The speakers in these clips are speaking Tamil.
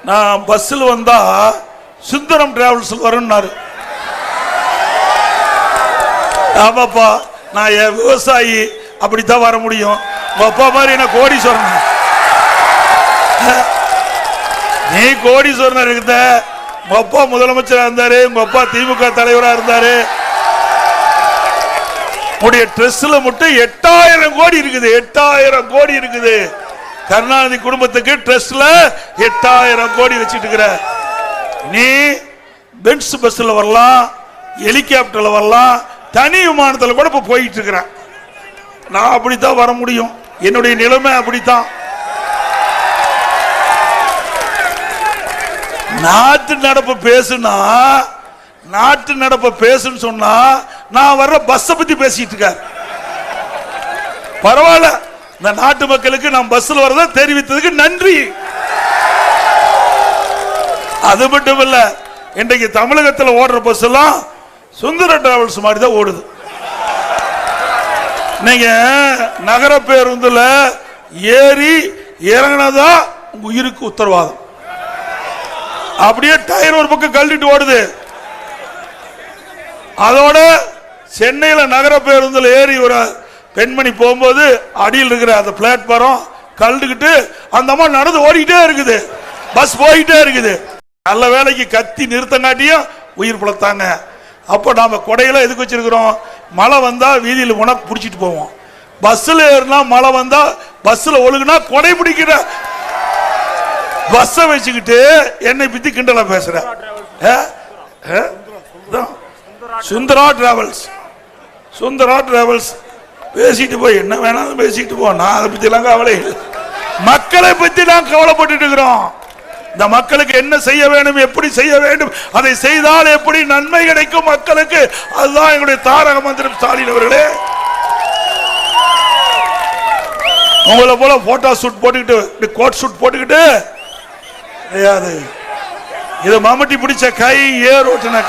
நான் பஸ்ஸில் வந்தா சுந்தரம் டிராவல்ஸ் வரும்னாரு. ஆமாப்பா, நான் என் விவசாயி, அப்படித்தான் வர முடியும். உங்க அப்பா மாதிரி என்ன கோடீஸ்வரன், நீ கோடீஸ்வரன் இருந்த. உங்க அப்பா முதலமைச்சரா இருந்தாரு, உங்க அப்பா திமுக தலைவரா இருந்தாரு. உடைய ட்ரெஸ்ல மட்டும் 8000 கோடி இருக்குது. 8000 கோடி இருக்குது. கருணாநிதி குடும்பத்துக்கு ட்ரெஸ்ல 8000 கோடி வச்சிட்டு இருக்கிற நீ. பென்ஸ் பஸ்ல வரலாம், ஹெலிகாப்டர்ல வரலாம், தனி விமானத்தில் கூட இப்ப போயிட்டு இருக்கிறேன். நான் அப்படித்தான் வர முடியும். என்னுடைய நிலைமை அப்படித்தான். நாட்டு நடப்பு பேசுனா, நாட்டு நடப்பு பேசுன்னு சொன்னா நான் வர்ற பஸ் பத்தி பேசிட்டு இருக்க. பரவாயில்ல, இந்த நாட்டு மக்களுக்கு நான் பஸ்ல வரத தெரிவித்ததுக்கு நன்றி. அது மட்டும் இல்ல, இன்றைக்கு தமிழகத்தில் ஓடுற பஸ் எல்லாம் சுந்தர டிராவல்ஸ் மாதிரி தான் ஓடுது. நீங்க நகர பேருந்துல ஏறி இறங்கினதா உயிருக்கு உத்தரவாதம். அப்படியே டயர் ஒரு பக்கம் கழட்டிட்டு ஓடுது. அதோட சென்னையில் நகர பேருந்துல ஏறி ஒரு பெண்மணி போகும்போது அடியில் இருக்கிற அந்த பிளாட்பாரம் கழட்டுக்கிட்டு அந்த அம்மா நடந்து ஓடிக்கிட்டே இருக்குது. பஸ் போயிட்டே இருக்குது. நல்ல வேலைக்கு கத்தி நிறுத்தங்காட்டியும் உயிர் பிழைத்தாங்க. அப்போ நாம கொடையில எதுக்கு வச்சிருக்கிறோம்? மழை வந்தா வீதியில் உனக்கு பிடிச்சிட்டு போவோம். பஸ்ஸில் ஏறினா மழை வந்தா பஸ்ஸில் ஒழுகுனா கொடை பிடிக்கிற பஸ்ஸை வச்சுக்கிட்டு என்னை பத்தி கிண்டலா பேசுற. சுந்தரா டிராவல்ஸ், சுந்தரா டிராவல்ஸ் பேசிட்டு போய் என்ன வேணாலும் பேசிட்டு போ. நான் அதை பத்தி எல்லாம் கவலை இல்லை. மக்களை பத்தி நான் கவலைப்பட்டு இருக்கிறோம். இந்த மக்களுக்கு என்ன செய்ய வேண்டும், எப்படி செய்ய வேண்டும், அதை செய்தால் எப்படி நன்மை கிடைக்கும் மக்களுக்கு, அதுதான் எங்களுடைய தாரக மந்திரம். ஸ்டாலின் அவர்களே, உங்களை போல போட்டோ ஷூட் போட்டுக்கிட்டு கோட் ஷூட் போட்டுக்கிட்டு கிடையாது. இது மம்முட்டி பிடிச்ச கை ஏர் ஓட்டுன.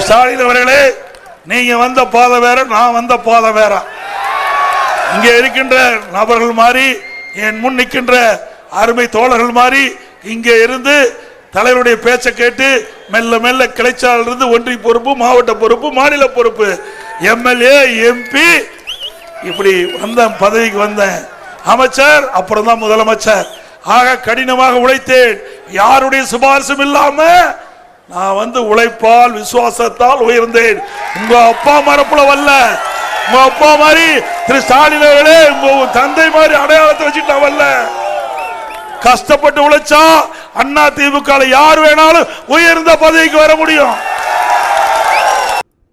ஸ்டாலின் அவர்களே, நீங்க வந்த பாதை வேற, நான் வந்த பாதை வேற. இங்க இருக்கின்ற நபர்கள் மாதிரி, என் முன் நிற்கின்ற அருமை தோழர்கள் மாதிரி இங்கே இருந்து தலைவருடைய பேச்சை கேட்டு மெல்ல மெல்ல கிளைச்சால் இருந்து ஒன்றிய பொறுப்பு, மாவட்ட பொறுப்பு, மாநில பொறுப்பு, எம்எல்ஏ, எம்பி, இப்படி வந்த பதவிக்கு வந்தேன். அமைச்சர், அப்புறம் தான் முதலமைச்சர். ஆக கடினமாக உழைத்தேன். யாருடைய சிபாரிசும் இல்லாம நான் வந்து உழைப்பால் விசுவாசத்தால் உயர்ந்தேன். உங்க அப்பா மரப்புல வரல. உங்க அப்பா மாதிரி திரு ஸ்டாலின் அவர்களே, உங்க தந்தை மாதிரி அடையாளத்தை வச்சுட்டு வரல. கஷ்டப்பட்டு உழைச்சா அண்ணா திமுக யார் வேணாலும் உயர்ந்த பதவிக்கு வர முடியும்.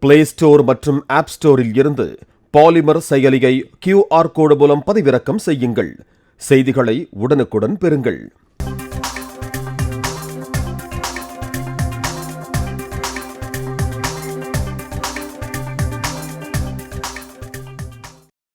பிளே ஸ்டோர் மற்றும் ஆப் ஸ்டோரில் இருந்து பாலிமர் செயலியை QR கோடு மூலம் பதிவிறக்கம் செய்யுங்கள். செய்திகளை உடனுக்குடன் பெறுங்கள்.